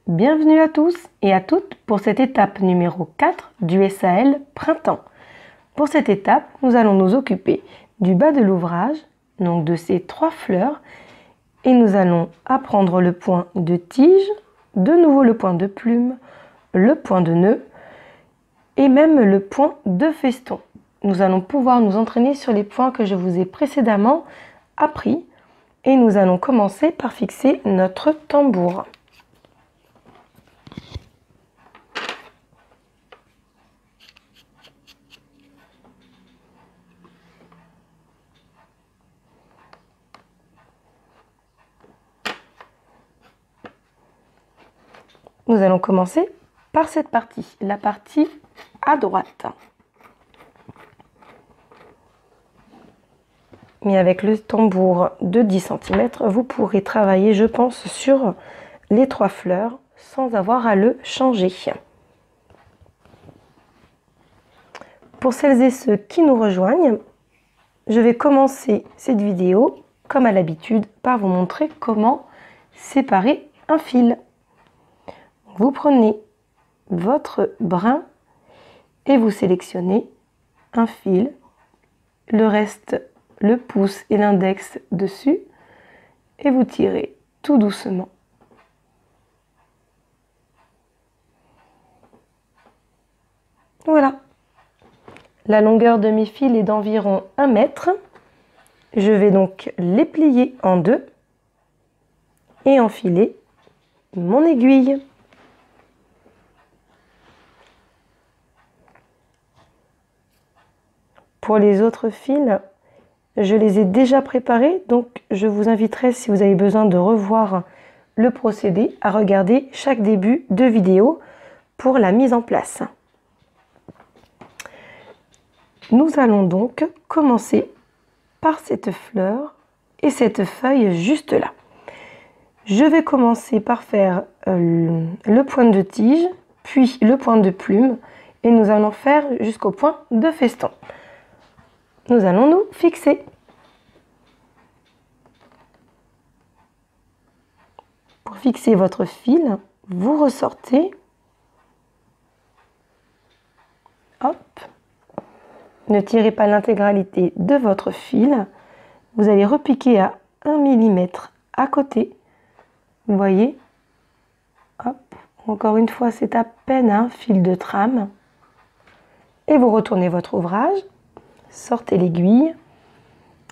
Bienvenue à tous et à toutes pour cette étape numéro 4 du SAL Printemps. Pour cette étape, nous allons nous occuper du bas de l'ouvrage, donc de ces 3 fleurs, et nous allons apprendre le point de tige, de nouveau le point de plume, le point de nœud et même le point de feston. Nous allons pouvoir nous entraîner sur les points que je vous ai précédemment appris et nous allons commencer par fixer notre tambour. Nous allons commencer par cette partie, la partie à droite. Mais avec le tambour de 10 cm, vous pourrez travailler, je pense, sur les 3 fleurs sans avoir à le changer. Pour celles et ceux qui nous rejoignent, je vais commencer cette vidéo, comme à l'habitude, par vous montrer comment séparer un fil. Vous prenez votre brin et vous sélectionnez un fil, le reste, le pouce et l'index dessus, et vous tirez tout doucement. Voilà. La longueur de mes fils est d'environ 1 mètre. Je vais donc les plier en deux et enfiler mon aiguille. Pour les autres fils, je les ai déjà préparés, donc je vous inviterai, si vous avez besoin de revoir le procédé, à regarder chaque début de vidéo pour la mise en place. Nous allons donc commencer par cette fleur et cette feuille juste là. Je vais commencer par faire le point de tige, puis le point de plume, et nous allons faire jusqu'au point de feston. Nous allons nous fixer. Pour fixer votre fil, vous ressortez. Hop. Ne tirez pas l'intégralité de votre fil. Vous allez repiquer à 1 mm à côté. Vous voyez? Hop. Encore une fois, c'est à peine un fil de trame. Et vous retournez votre ouvrage. Sortez l'aiguille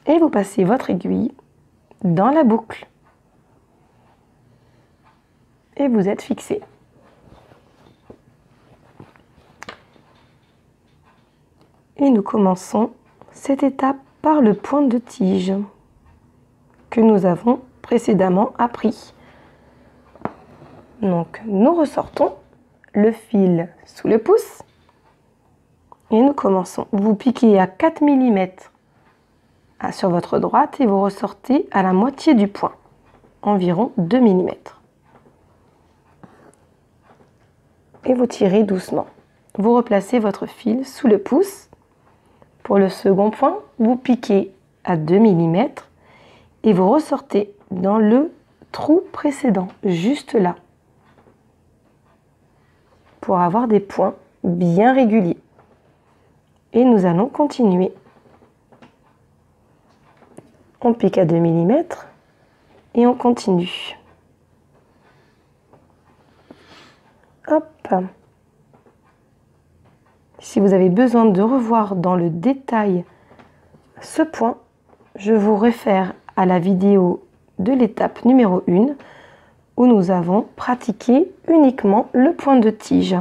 et vous passez votre aiguille dans la boucle. Et vous êtes fixé. Et nous commençons cette étape par le point de tige que nous avons précédemment appris. Donc nous ressortons le fil sous le pouce et nous commençons. Vous piquez à 4 mm sur votre droite et vous ressortez à la moitié du point, environ 2 mm. Et vous tirez doucement. Vous replacez votre fil sous le pouce. Pour le second point, vous piquez à 2 mm et vous ressortez dans le trou précédent, juste là, pour avoir des points bien réguliers. Et nous allons continuer. On pique à 2 mm et on continue. Hop. Si vous avez besoin de revoir dans le détail ce point, je vous réfère à la vidéo de l'étape numéro 1 où nous avons pratiqué uniquement le point de tige.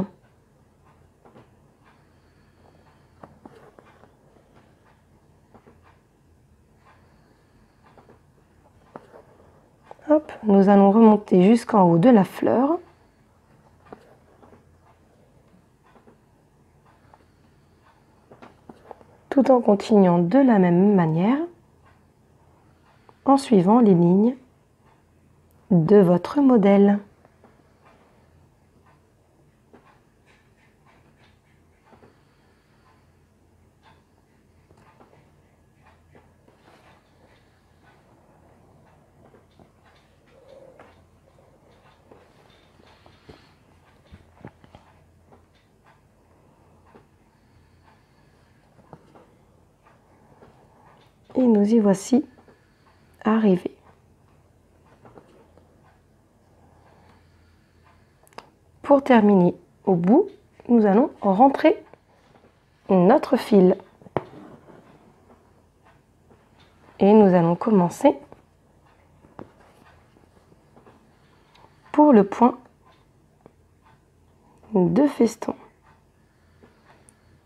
Hop, nous allons remonter jusqu'en haut de la fleur. Tout en continuant de la même manière, en suivant les lignes de votre modèle. Et nous y voici arrivés. Pour terminer au bout, nous allons rentrer notre fil. Et nous allons commencer pour le point de feston.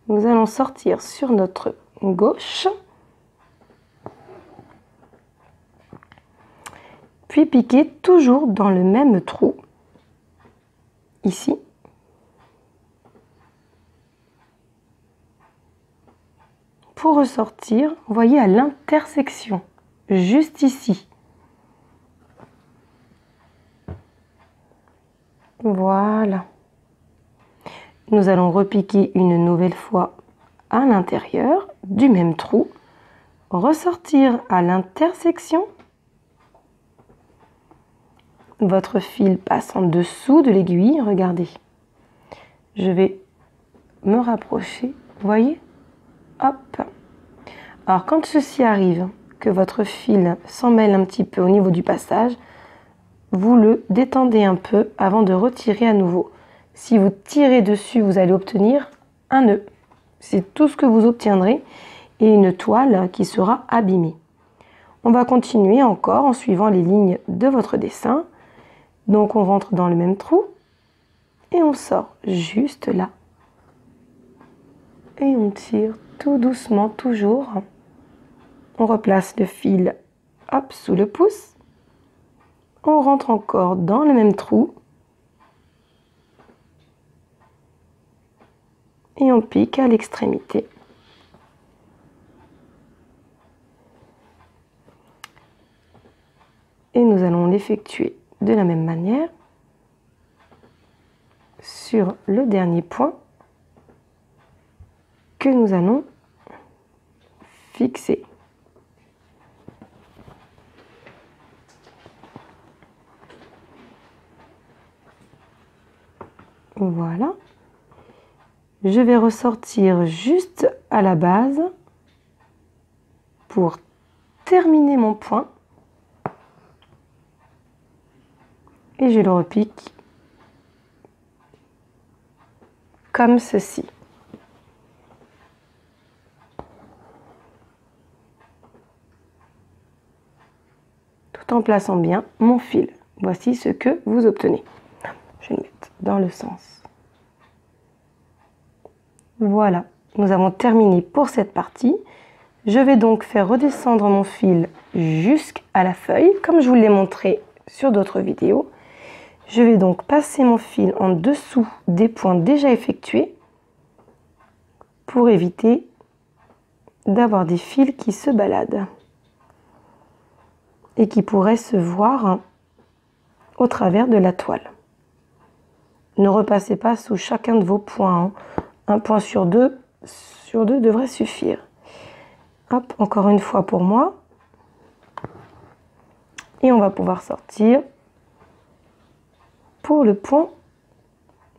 Nous allons sortir sur notre gauche, puis piquer toujours dans le même trou, ici. Pour ressortir, voyez à l'intersection, juste ici. Voilà. Nous allons repiquer une nouvelle fois à l'intérieur du même trou, ressortir à l'intersection. Votre fil passe en dessous de l'aiguille, regardez. Je vais me rapprocher, voyez? Hop. Alors quand ceci arrive, que votre fil s'en mêle un petit peu au niveau du passage, vous le détendez un peu avant de retirer à nouveau. Si vous tirez dessus, vous allez obtenir un nœud. C'est tout ce que vous obtiendrez et une toile qui sera abîmée. On va continuer encore en suivant les lignes de votre dessin. Donc on rentre dans le même trou et on sort juste là. Et on tire tout doucement, toujours. On replace le fil, hop, sous le pouce. On rentre encore dans le même trou. Et on pique à l'extrémité. Et nous allons l'effectuer de la même manière sur le dernier point que nous allons fixer. Voilà. Je vais ressortir juste à la base pour terminer mon point. Et je le repique comme ceci. Tout en plaçant bien mon fil. Voici ce que vous obtenez. Je vais le mettre dans le sens. Voilà, nous avons terminé pour cette partie. Je vais donc faire redescendre mon fil jusqu'à la feuille, comme je vous l'ai montré sur d'autres vidéos. Je vais donc passer mon fil en dessous des points déjà effectués pour éviter d'avoir des fils qui se baladent et qui pourraient se voir au travers de la toile. Ne repassez pas sous chacun de vos points. Un point sur deux devrait suffire. Hop, encore une fois pour moi. Et on va pouvoir sortir pour le point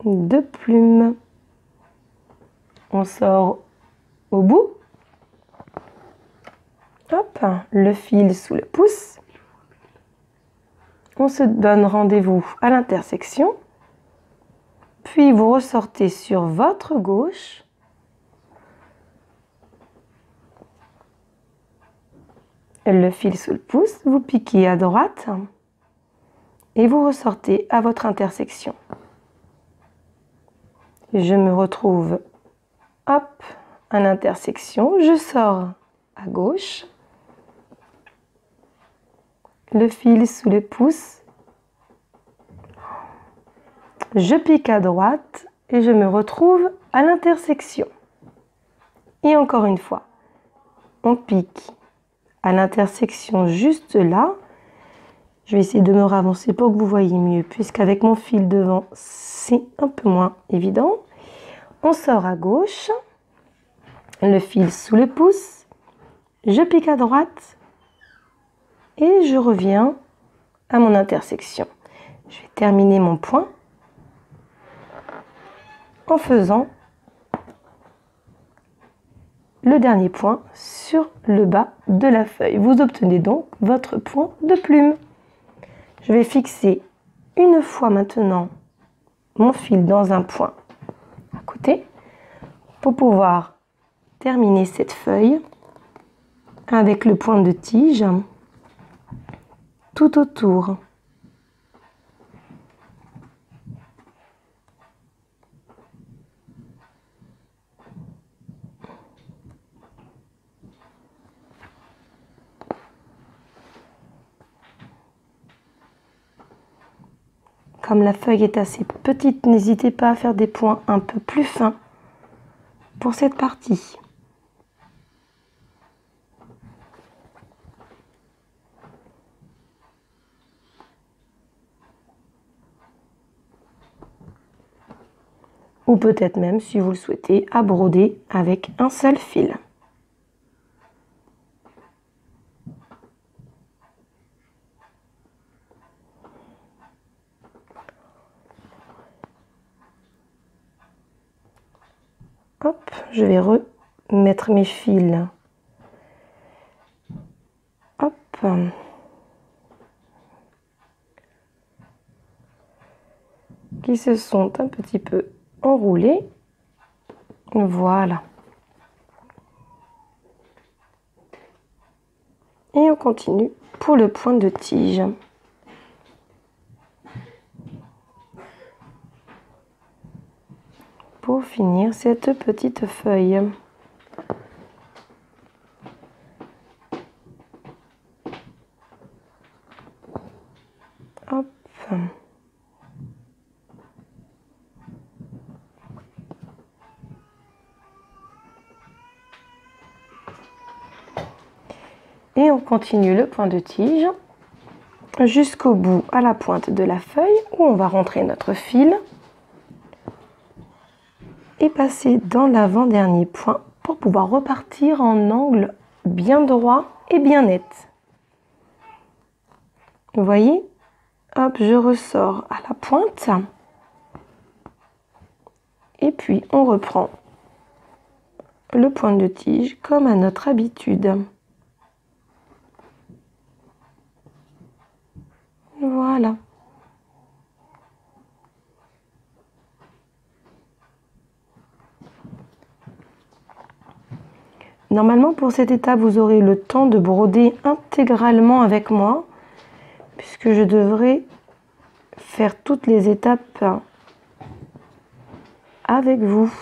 de plume. On sort au bout. Hop, le fil sous le pouce. On se donne rendez-vous à l'intersection. Puis vous ressortez sur votre gauche. Le fil sous le pouce, vous piquez à droite et vous ressortez à votre intersection. Je me retrouve, hop, à l'intersection, je sors à gauche, le fil sous le pouce, je pique à droite et je me retrouve à l'intersection. Et encore une fois, on pique à l'intersection juste là. Je vais essayer de me ravancer pour que vous voyez mieux, puisqu'avec mon fil devant, c'est un peu moins évident. On sort à gauche, le fil sous le pouce, je pique à droite et je reviens à mon intersection. Je vais terminer mon point en faisant le dernier point sur le bas de la feuille. Vous obtenez donc votre point de plume. Je vais fixer une fois maintenant mon fil dans un point à côté pour pouvoir terminer cette feuille avec le point de tige tout autour. Comme la feuille est assez petite, n'hésitez pas à faire des points un peu plus fins pour cette partie. Ou peut-être même, si vous le souhaitez, à broder avec un seul fil. Hop, je vais remettre mes fils. Hop. Qui se sont un petit peu enroulés. Voilà. Et on continue pour le point de tige. Pour finir cette petite feuille. Hop. Et on continue le point de tige jusqu'au bout à la pointe de la feuille où on va rentrer notre fil et passer dans l'avant-dernier point pour pouvoir repartir en angle bien droit et bien net. Vous voyez? Hop, je ressors à la pointe et puis on reprend le point de tige comme à notre habitude. Voilà. Normalement, pour cette étape, vous aurez le temps de broder intégralement avec moi, puisque je devrais faire toutes les étapes avec vous.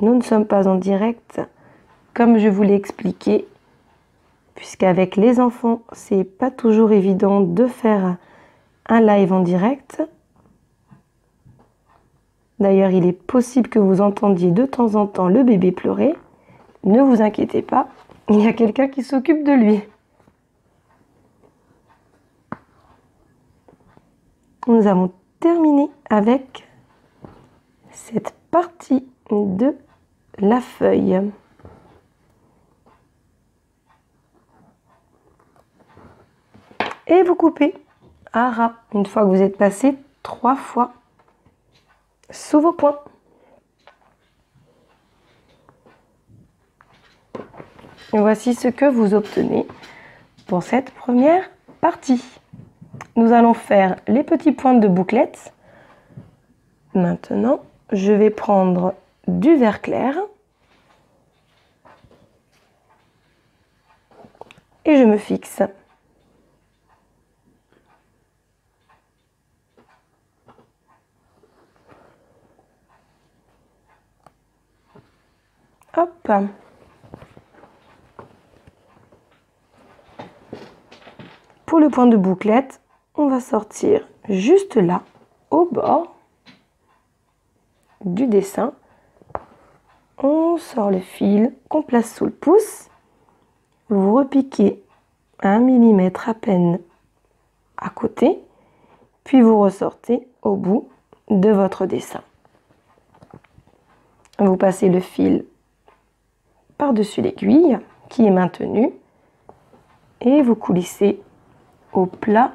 Nous ne sommes pas en direct, comme je vous l'ai expliqué, puisqu'avec les enfants, c'est pas toujours évident de faire un live en direct. D'ailleurs, il est possible que vous entendiez de temps en temps le bébé pleurer. Ne vous inquiétez pas, il y a quelqu'un qui s'occupe de lui. Nous avons terminé avec cette partie de la feuille. Et vous coupez à ras une fois que vous êtes passé 3 fois sous vos points. Et voici ce que vous obtenez pour cette première partie. Nous allons faire les petits points de bouclette. Maintenant, je vais prendre du vert clair et je me fixe. Hop. Pour le point de bouclette, on va sortir juste là, au bord du dessin. On sort le fil qu'on place sous le pouce. Vous repiquez 1 mm à peine à côté, puis vous ressortez au bout de votre dessin. Vous passez le fil par-dessus l'aiguille qui est maintenue et vous coulissez au plat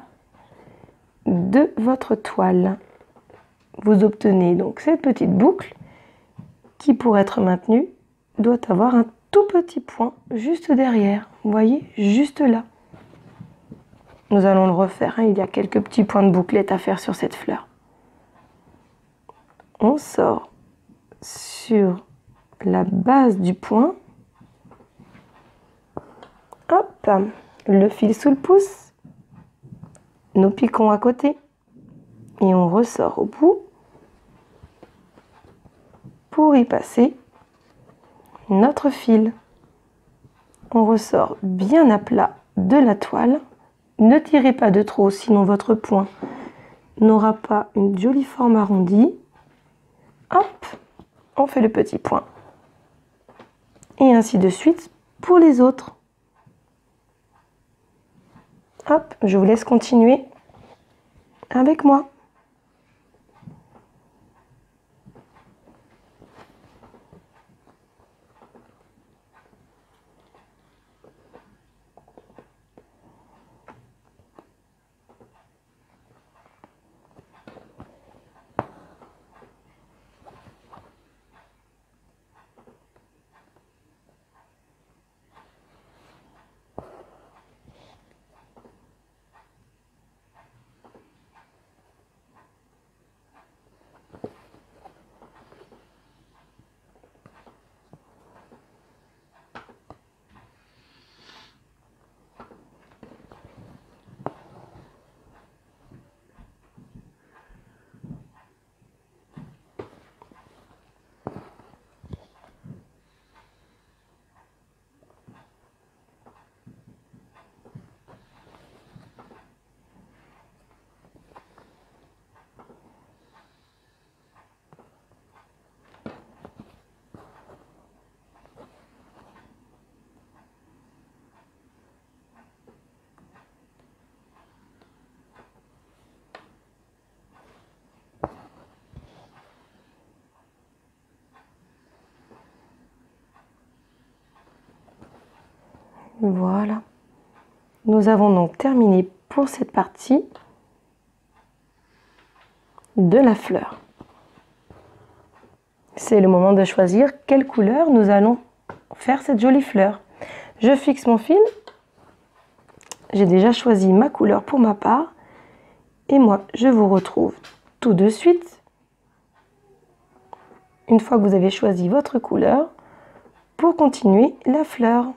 de votre toile. Vous obtenez donc cette petite boucle qui pourrait être maintenue doit avoir un tout petit point juste derrière. Vous voyez, juste là. Nous allons le refaire, hein. Il y a quelques petits points de bouclette à faire sur cette fleur. On sort sur la base du point. Hop, le fil sous le pouce. Nous piquons à côté et on ressort au bout pour y passer notre fil. On ressort bien à plat de la toile. Ne tirez pas de trop, sinon votre point n'aura pas une jolie forme arrondie. Hop, on fait le petit point. Et ainsi de suite pour les autres. Hop, je vous laisse continuer avec moi. Voilà. Nous avons donc terminé pour cette partie de la fleur. C'est le moment de choisir quelle couleur nous allons faire cette jolie fleur. Je fixe mon fil. J'ai déjà choisi ma couleur pour ma part. Et moi, je vous retrouve tout de suite, une fois que vous avez choisi votre couleur, pour continuer la fleur.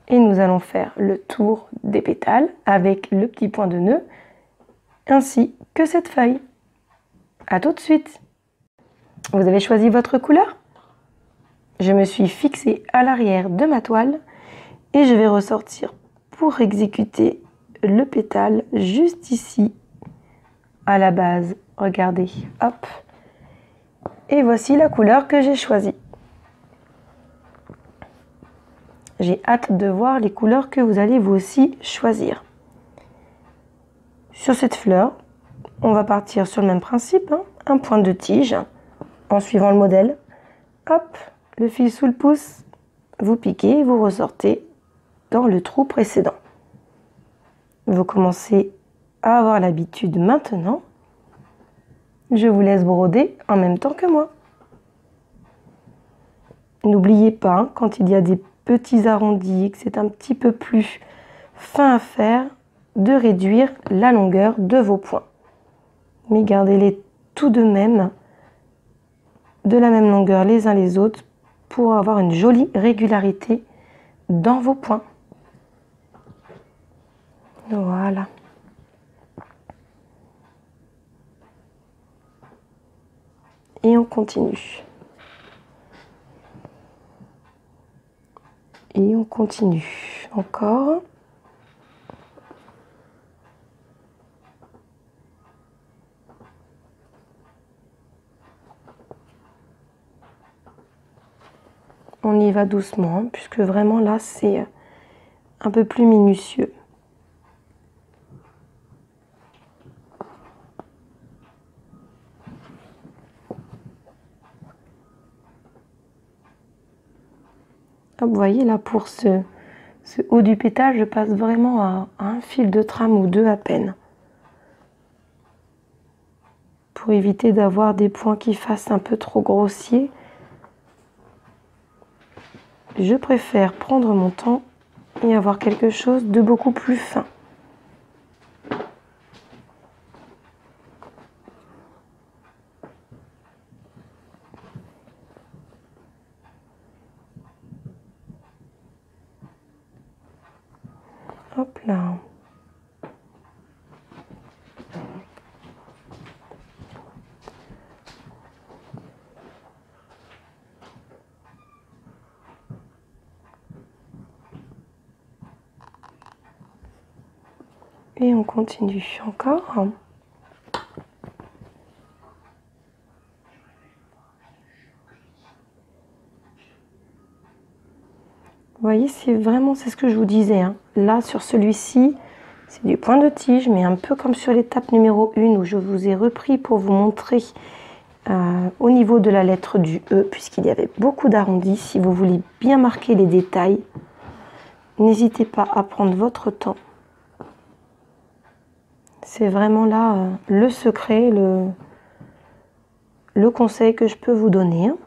Et nous allons faire le tour des pétales avec le petit point de nœud, ainsi que cette feuille. À tout de suite. Vous avez choisi votre couleur? Je me suis fixée à l'arrière de ma toile et je vais ressortir pour exécuter le pétale juste ici, à la base. Regardez, hop. Et voici la couleur que j'ai choisie. J'ai hâte de voir les couleurs que vous allez vous aussi choisir. Sur cette fleur, on va partir sur le même principe, hein, un point de tige, en suivant le modèle. Hop, le fil sous le pouce, vous piquez, vous ressortez dans le trou précédent. Vous commencez à avoir l'habitude maintenant. Je vous laisse broder en même temps que moi. N'oubliez pas, hein, quand il y a des petits arrondis et que c'est un petit peu plus fin à faire, de réduire la longueur de vos points. Mais gardez-les tout de même de la même longueur les uns les autres pour avoir une jolie régularité dans vos points. Voilà. Et on continue. Et on continue encore. On y va doucement, puisque vraiment là, c'est un peu plus minutieux. Hop, vous voyez là, pour ce Ce haut du pétale, je passe vraiment à un fil de trame ou deux à peine. Pour éviter d'avoir des points qui fassent un peu trop grossiers, je préfère prendre mon temps et avoir quelque chose de beaucoup plus fin. Hop là. Et on continue encore. Vous voyez, c'est ce que je vous disais, hein. Là, sur celui-ci, c'est du point de tige, mais un peu comme sur l'étape numéro 1 où je vous ai repris pour vous montrer au niveau de la lettre du E, puisqu'il y avait beaucoup d'arrondis. Si vous voulez bien marquer les détails, n'hésitez pas à prendre votre temps. C'est vraiment là le secret, le conseil que je peux vous donner, hein.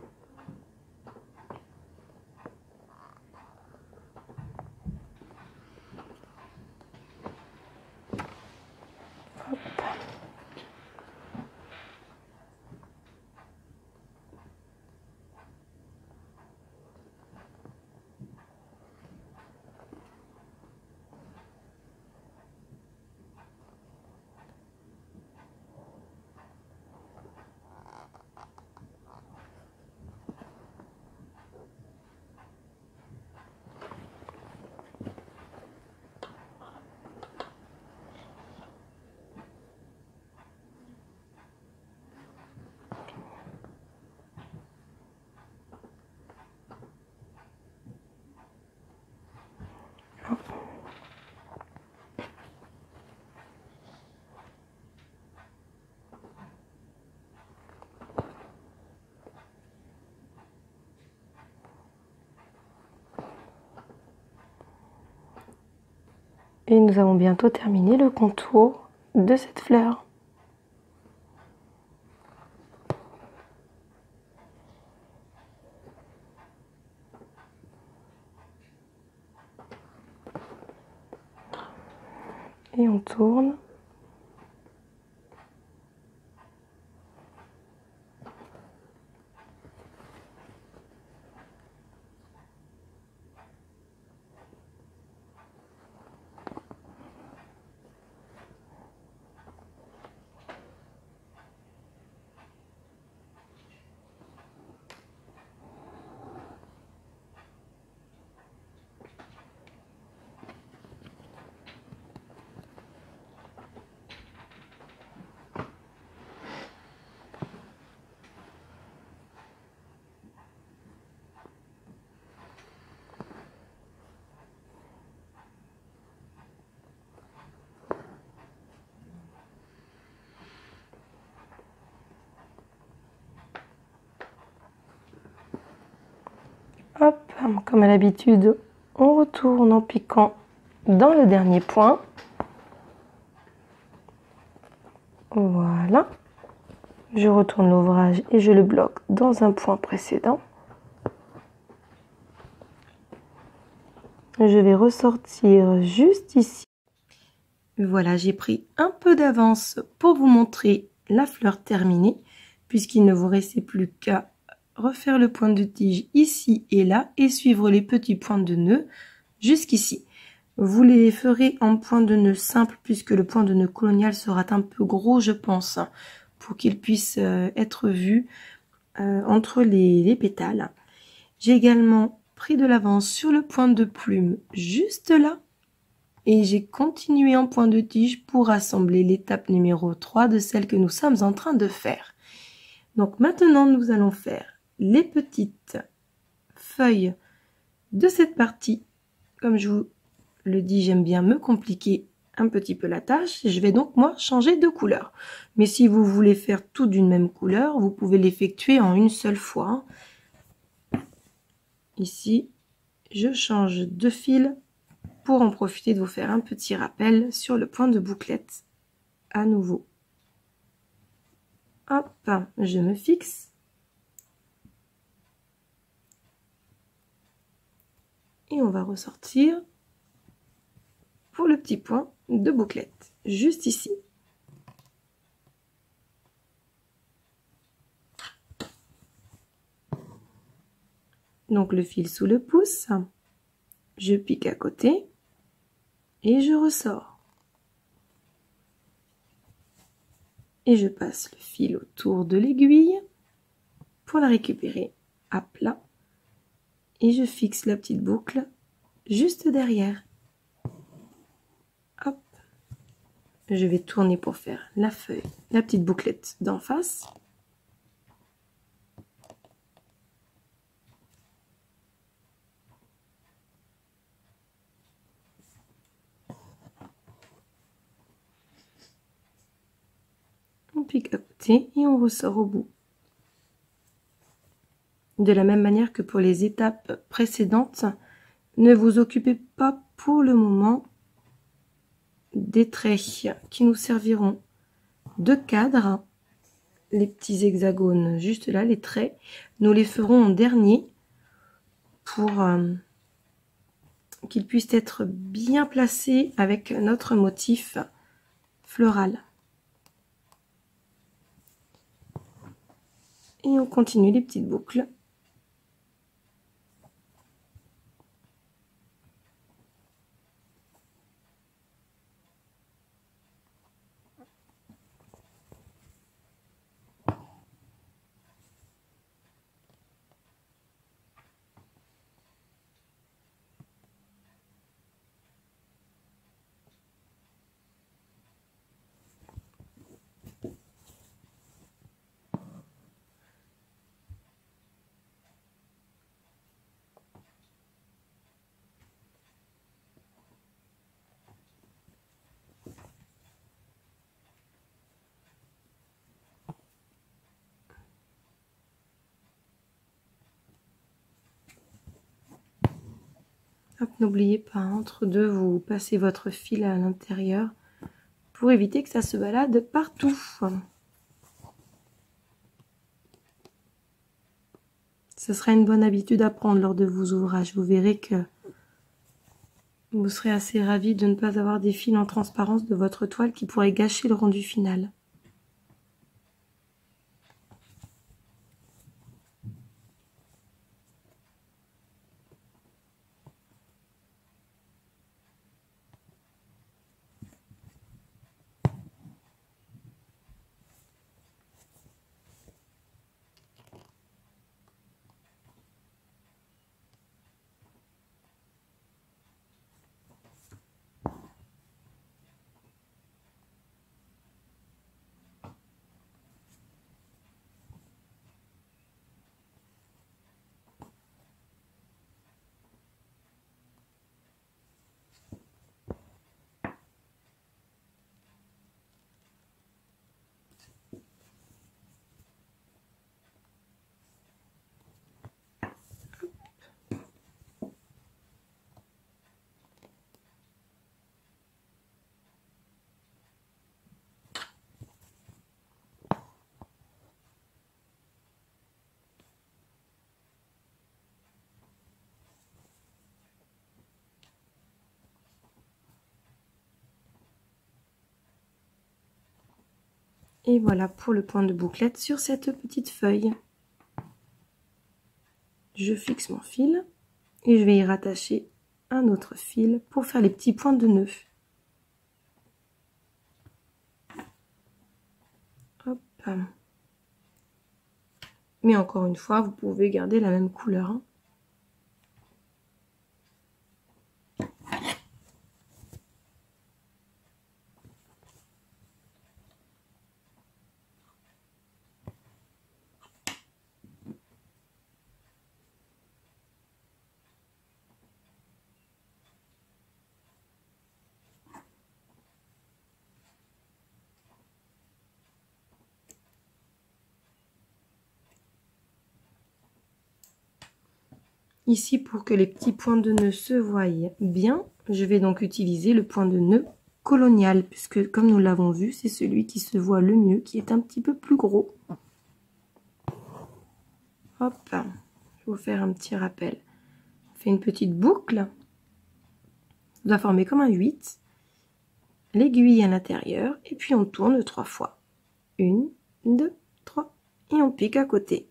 Et nous avons bientôt terminé le contour de cette fleur. Et on tourne. Hop, comme à l'habitude, on retourne en piquant dans le dernier point. Voilà. Je retourne l'ouvrage et je le bloque dans un point précédent. Je vais ressortir juste ici. Voilà, j'ai pris un peu d'avance pour vous montrer la fleur terminée, puisqu'il ne vous restait plus qu'à refaire le point de tige ici et là et suivre les petits points de nœud jusqu'ici. Vous les ferez en point de nœud simple, puisque le point de nœud colonial sera un peu gros, je pense, pour qu'il puisse être vu entre les pétales. J'ai également pris de l'avance sur le point de plume juste là et j'ai continué en point de tige pour assembler l'étape numéro 3 de celle que nous sommes en train de faire. Donc maintenant nous allons faire les petites feuilles de cette partie. Comme je vous le dis, j'aime bien me compliquer un petit peu la tâche. Je vais donc moi changer de couleur. Mais si vous voulez faire tout d'une même couleur, vous pouvez l'effectuer en une seule fois. Ici, je change de fil pour en profiter de vous faire un petit rappel sur le point de bouclette à nouveau. Hop, je me fixe. Et on va ressortir pour le petit point de bouclette, juste ici. Donc le fil sous le pouce, je pique à côté et je ressors. Et je passe le fil autour de l'aiguille pour la récupérer à plat. Et je fixe la petite boucle juste derrière. Hop. Je vais tourner pour faire la feuille, la petite bouclette d'en face. On pique à côté et on ressort au bout. De la même manière que pour les étapes précédentes, ne vous occupez pas pour le moment des traits qui nous serviront de cadre. Les petits hexagones juste là, les traits, nous les ferons en dernier pour qu'ils puissent être bien placés avec notre motif floral. Et on continue les petites boucles. N'oubliez pas, entre deux, vous passez votre fil à l'intérieur pour éviter que ça se balade partout. Ce sera une bonne habitude à prendre lors de vos ouvrages. Vous verrez que vous serez assez ravis de ne pas avoir des fils en transparence de votre toile qui pourraient gâcher le rendu final. Et voilà pour le point de bouclette sur cette petite feuille. Je fixe mon fil et je vais y rattacher un autre fil pour faire les petits points de nœud. Hop. Mais encore une fois, vous pouvez garder la même couleur, hein. Ici, pour que les petits points de nœud se voient bien, je vais donc utiliser le point de nœud colonial, puisque comme nous l'avons vu, c'est celui qui se voit le mieux, qui est un petit peu plus gros. Hop, je vais vous faire un petit rappel. On fait une petite boucle. On doit former comme un 8. L'aiguille à l'intérieur, et puis on tourne 3 fois. 1, 2, 3, et on pique à côté.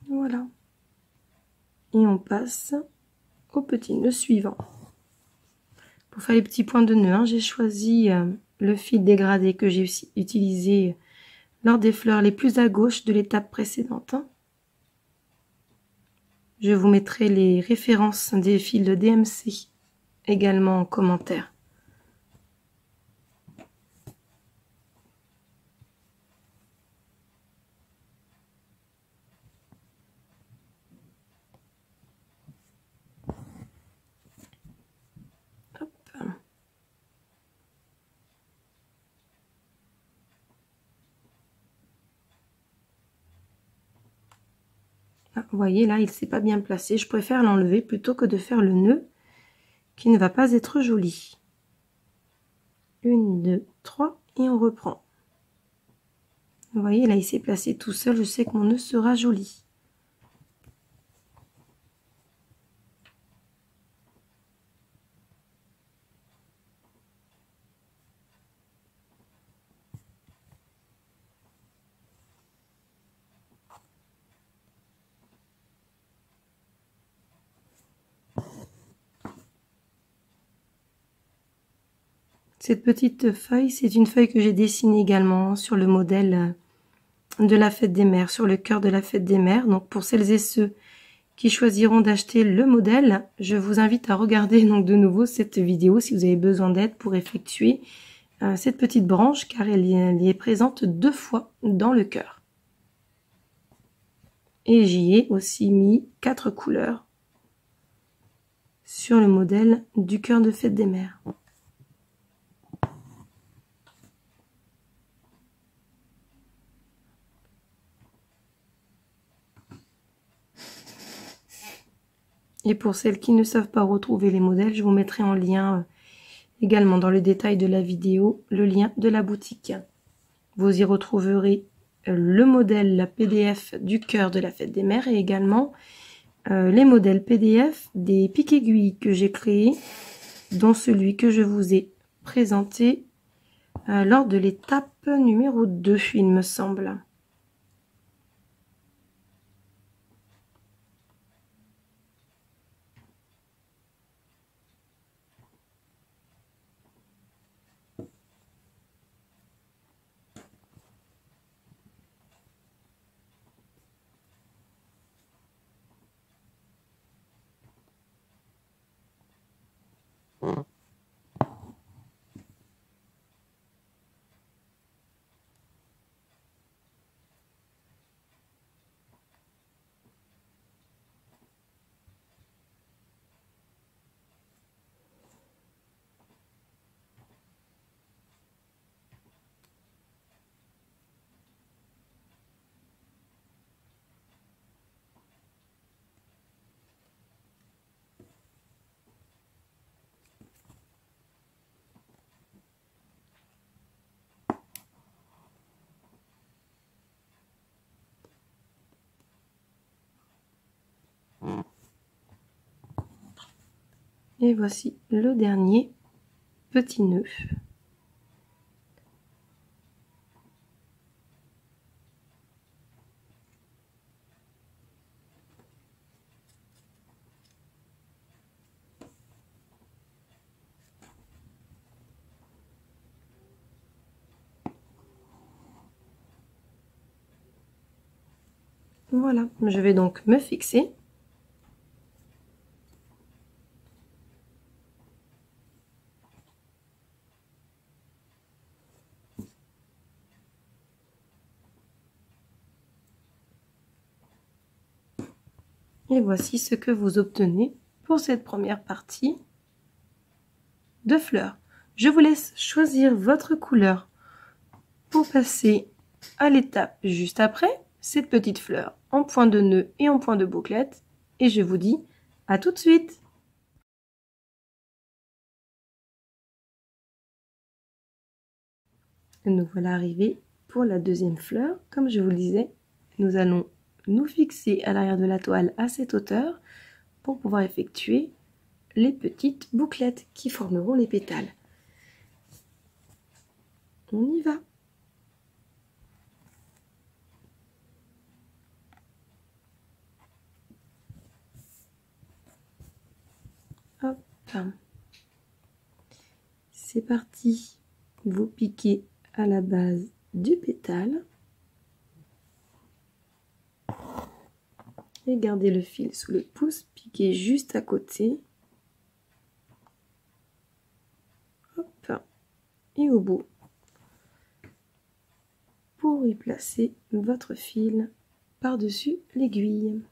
Voilà. Et on passe au petit nœud suivant. Pour faire les petits points de nœud, j'ai choisi le fil dégradé que j'ai utilisé lors des fleurs les plus à gauche de l'étape précédente. Je vous mettrai les références des fils de DMC également en commentaire. Hop. Ah, vous voyez là, il ne s'est pas bien placé. Je préfère l'enlever plutôt que de faire le nœud qui ne va pas être joli. 1, 2, 3 et on reprend. Vous voyez là, il s'est placé tout seul. Je sais que mon nœud sera joli. Cette petite feuille, c'est une feuille que j'ai dessinée également sur le modèle de la fête des mères, sur le cœur de la fête des mères. Donc pour celles et ceux qui choisiront d'acheter le modèle, je vous invite à regarder donc de nouveau cette vidéo si vous avez besoin d'aide pour effectuer cette petite branche, car elle est présente 2 fois dans le cœur. Et j'y ai aussi mis 4 couleurs sur le modèle du cœur de fête des mères. Et pour celles qui ne savent pas retrouver les modèles, je vous mettrai en lien également dans le détail de la vidéo le lien de la boutique. Vous y retrouverez le modèle, la PDF du cœur de la fête des mères et également les modèles PDF des pics-aiguilles que j'ai créés, dont celui que je vous ai présenté lors de l'étape numéro 2, il me semble. Et voici le dernier petit nœud. Voilà, je vais donc me fixer. Et voici ce que vous obtenez pour cette première partie de fleurs. Je vous laisse choisir votre couleur pour passer à l'étape juste après, cette petite fleur en point de nœud et en point de bouclette. Et je vous dis à tout de suite. Nous voilà arrivés pour la deuxième fleur. Comme je vous le disais, nous allons nous fixer à l'arrière de la toile à cette hauteur pour pouvoir effectuer les petites bouclettes qui formeront les pétales. On y va. Hop. C'est parti. Vous piquez à la base du pétale. Et gardez le fil sous le pouce, piquez juste à côté. Hop. Et au bout, pour y placer votre fil par-dessus l'aiguille.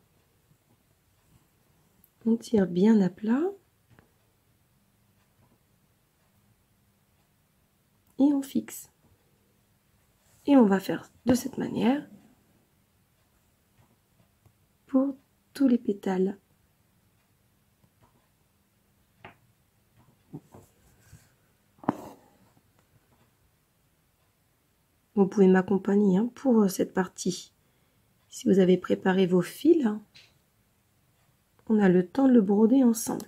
On tire bien à plat. Et on fixe. Et on va faire de cette manière pour tous les pétales. Vous pouvez m'accompagner pour cette partie. Si vous avez préparé vos fils, on a le temps de le broder ensemble.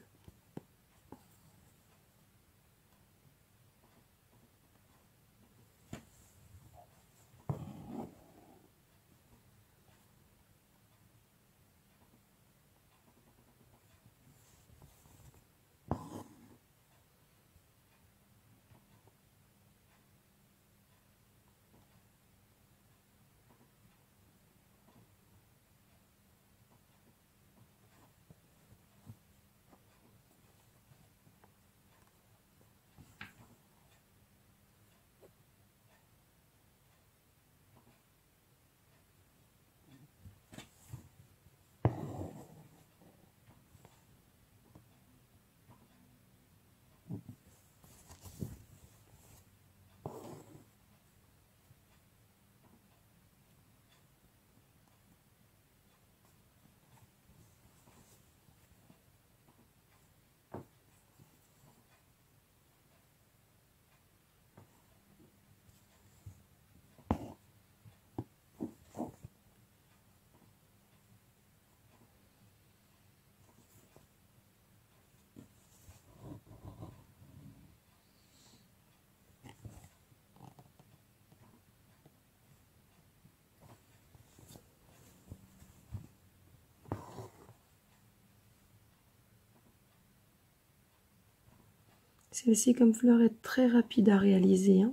Celle-ci comme fleur est très rapide à réaliser,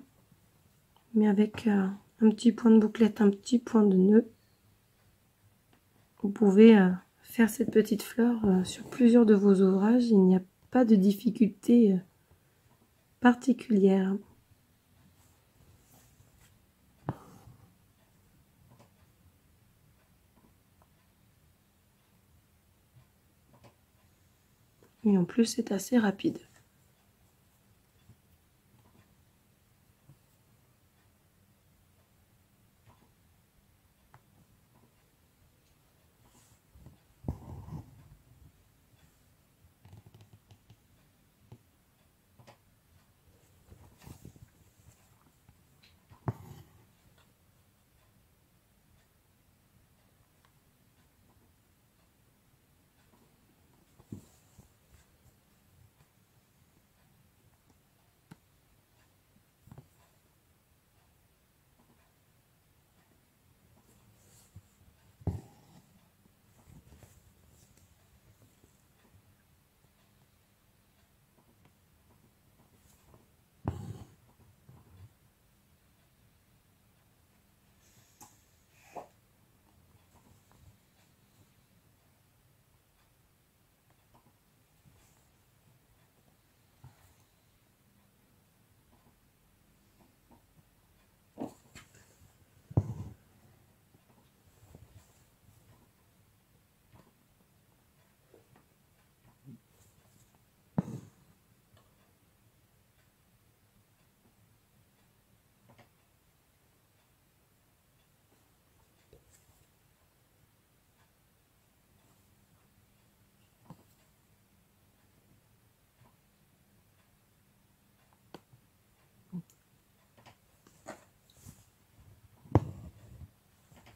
mais avec un petit point de bouclette, un petit point de nœud, vous pouvez faire cette petite fleur sur plusieurs de vos ouvrages. Il n'y a pas de difficulté particulière. Et en plus, c'est assez rapide.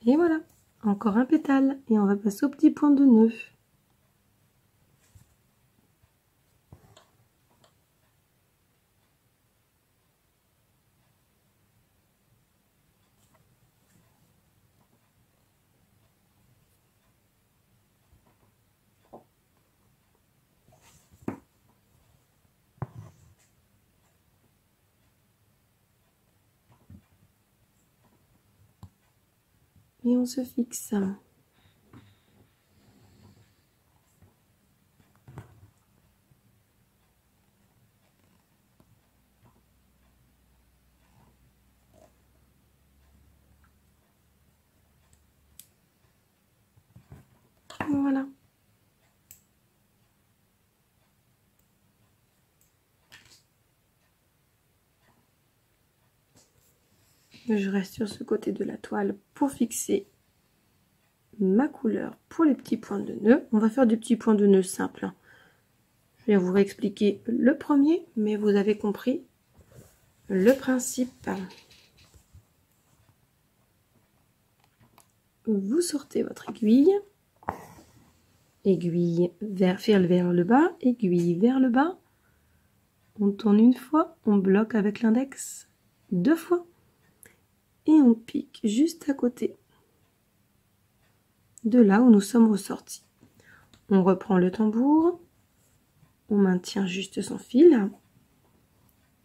Et voilà, encore un pétale. Et on va passer au petit point de nœud. Et on se fixe. Voilà. Je reste sur ce côté de la toile pour fixer ma couleur pour les petits points de nœud. On va faire des petits points de nœud simples. Je vais vous réexpliquer le premier, mais vous avez compris le principe. Vous sortez votre aiguille, aiguille vers le bas, aiguille vers le bas. On tourne une fois, on bloque avec l'index 2 fois et on pique juste à côté de là où nous sommes ressortis. On reprend le tambour, on maintient juste son fil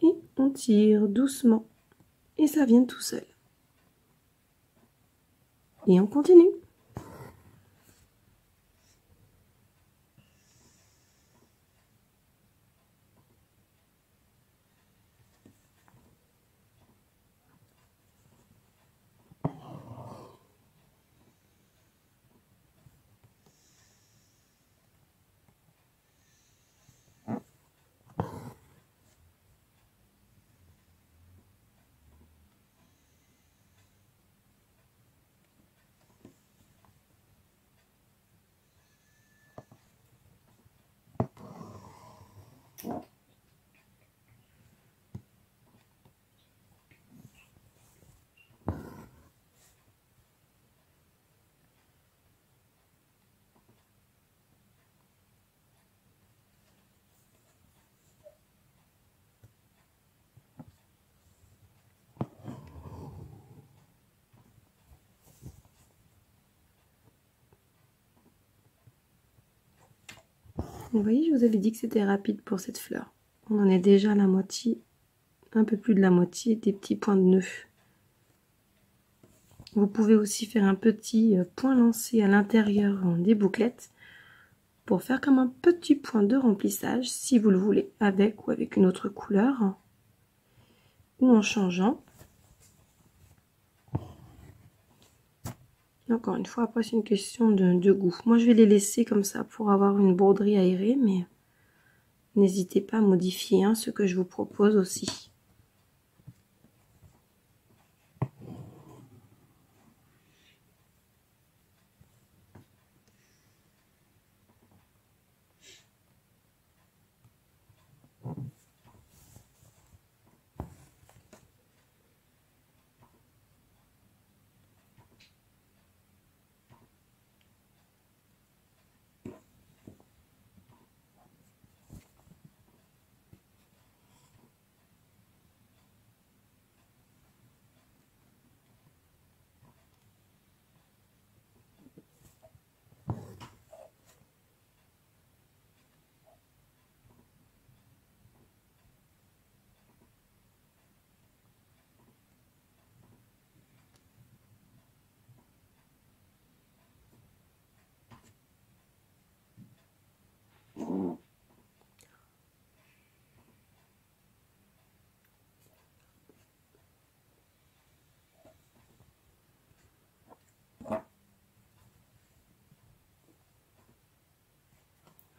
et on tire doucement et ça vient tout seul. Et on continue. Vous voyez, je vous avais dit que c'était rapide pour cette fleur. On en est déjà à la moitié, un peu plus de la moitié des petits points de nœud. Vous pouvez aussi faire un petit point lancé à l'intérieur des bouclettes pour faire comme un petit point de remplissage si vous le voulez, avec ou avec une autre couleur ou en changeant. Et encore une fois, après c'est une question de goût. Moi je vais les laisser comme ça pour avoir une broderie aérée, mais n'hésitez pas à modifier ce que je vous propose aussi.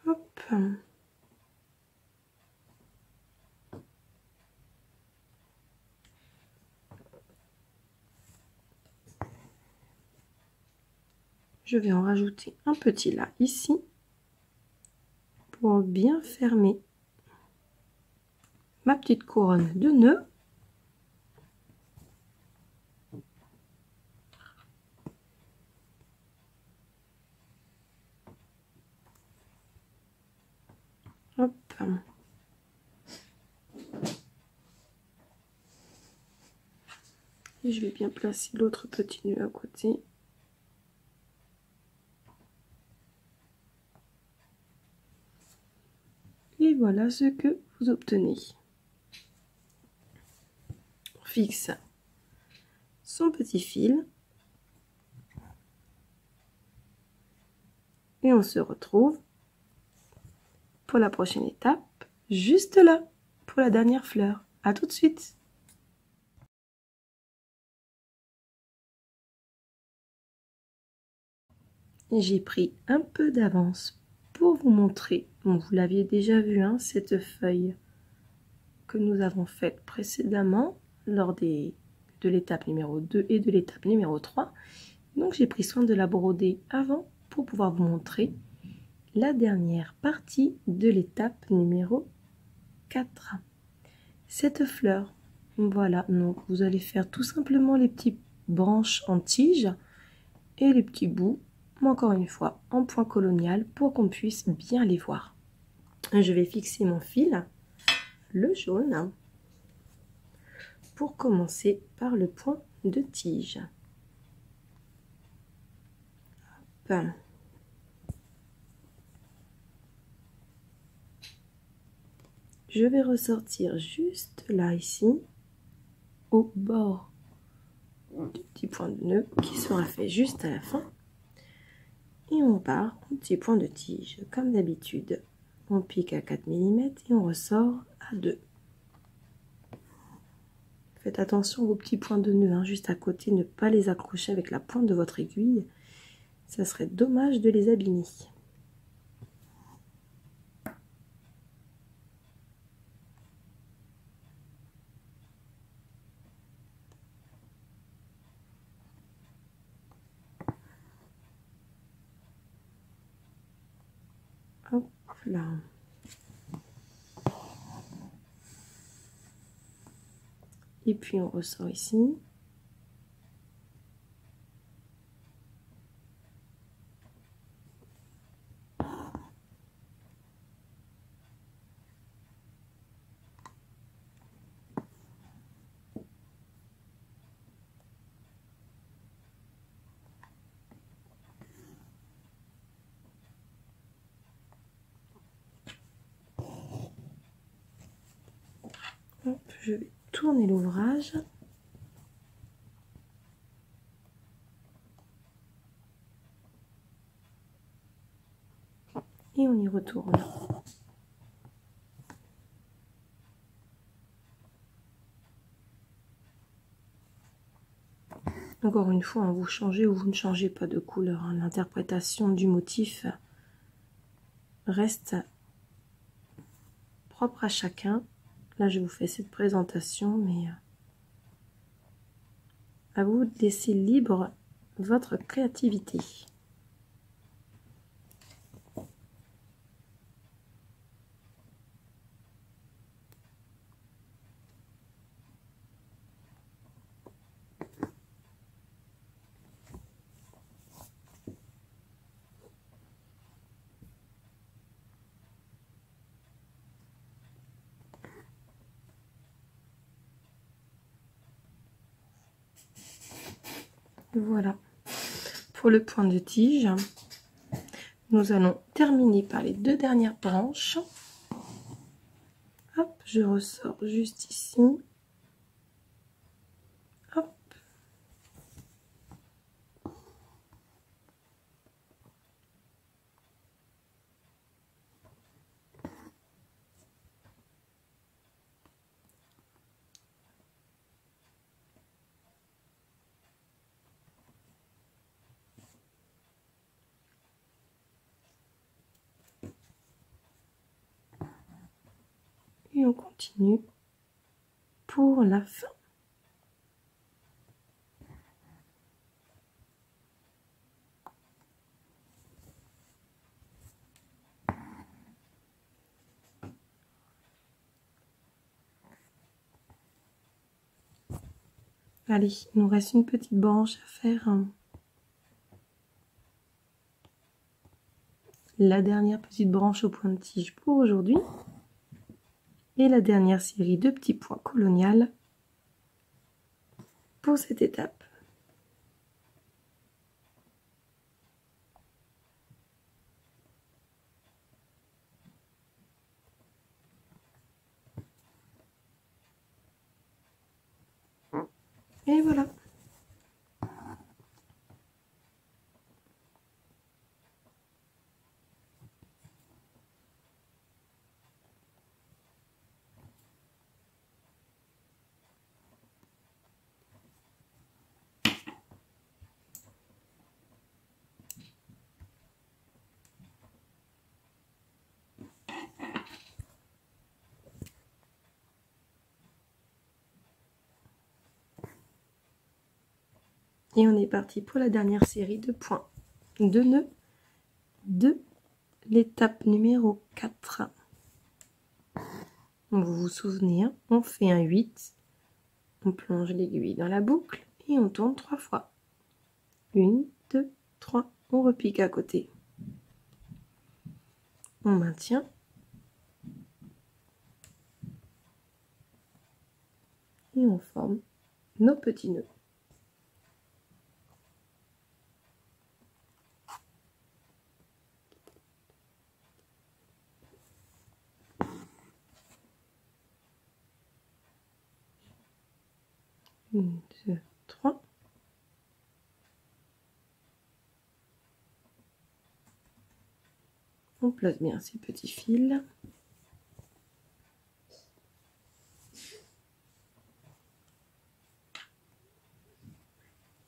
Hop. Je vais en rajouter un petit là, ici, pour bien fermer ma petite couronne de nœuds. Et je vais bien placer l'autre petit nœud à côté. Et voilà ce que vous obtenez. On fixe son petit fil. Et on se retrouve pour la prochaine étape, juste là, pour la dernière fleur. À tout de suite! J'ai pris un peu d'avance pour vous montrer, bon, vous l'aviez déjà vu, hein, cette feuille que nous avons faite précédemment lors de l'étape numéro 2 et de l'étape numéro 3. Donc j'ai pris soin de la broder avant pour pouvoir vous montrer la dernière partie de l'étape numéro 4. Cette fleur, voilà, donc vous allez faire tout simplement les petites branches en tige et les petits bouts, encore une fois, en point colonial pour qu'on puisse bien les voir. Je vais fixer mon fil, le jaune, pour commencer par le point de tige. Hop. Je vais ressortir juste là, ici, au bord du petit point de nœud qui sera fait juste à la fin. Et on part au petit point de tige, comme d'habitude. On pique à 4 mm et on ressort à 2. Faites attention aux petits points de nœud, hein, juste à côté, ne pas les accrocher avec la pointe de votre aiguille. Ça serait dommage de les abîmer. Hop là. Et puis on ressort ici. Hop, je vais tourner l'ouvrage. Et on y retourne. Encore une fois, hein, vous changez ou vous ne changez pas de couleur. Hein. L'interprétation du motif reste propre à chacun. Là, je vous fais cette présentation, mais à vous de laisser libre votre créativité. Voilà, pour le point de tige, nous allons terminer par les 2 dernières branches. Hop, je ressors juste ici. Hop. Et on continue pour la fin. Allez, il nous reste une petite branche à faire. La dernière petite branche au point de tige pour aujourd'hui. Et la dernière série de petits points coloniales pour cette étape. Et voilà. Et on est parti pour la dernière série de points de nœuds de l'étape numéro 4. Vous vous souvenez, hein, on fait un 8, on plonge l'aiguille dans la boucle et on tourne 3 fois. 1, 2, 3, on repique à côté. On maintient. Et on forme nos petits nœuds. Une, deux, trois. On place bien ces petits fils.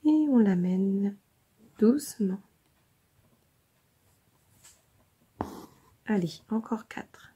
Et on l'amène doucement. Allez, encore 4.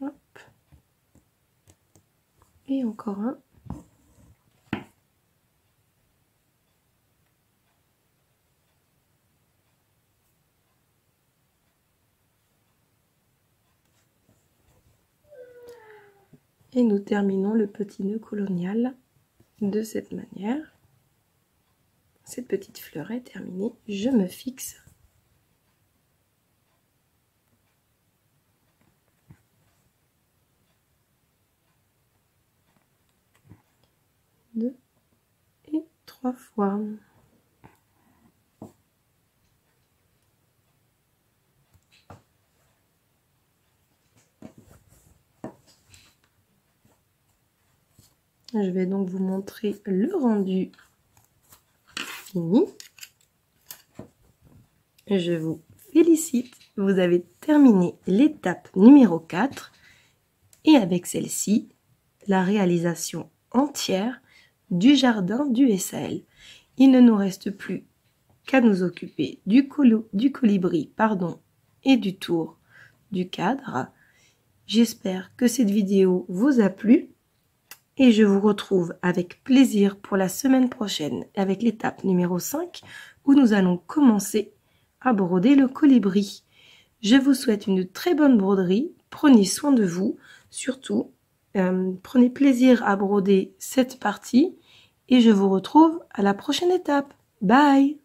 Hop. Et encore un. Et nous terminons le petit nœud colonial de cette manière. Cette petite fleur est terminée. Je me fixe. Deux et 3 fois. Je vais donc vous montrer le rendu fini. Je vous félicite, vous avez terminé l'étape numéro 4 et avec celle-ci, la réalisation entière du jardin du SAL. Il ne nous reste plus qu'à nous occuper du colibri et du tour du cadre. J'espère que cette vidéo vous a plu. Et je vous retrouve avec plaisir pour la semaine prochaine avec l'étape numéro 5 où nous allons commencer à broder le colibri. Je vous souhaite une très bonne broderie. Prenez soin de vous. Surtout, prenez plaisir à broder cette partie. Et je vous retrouve à la prochaine étape. Bye!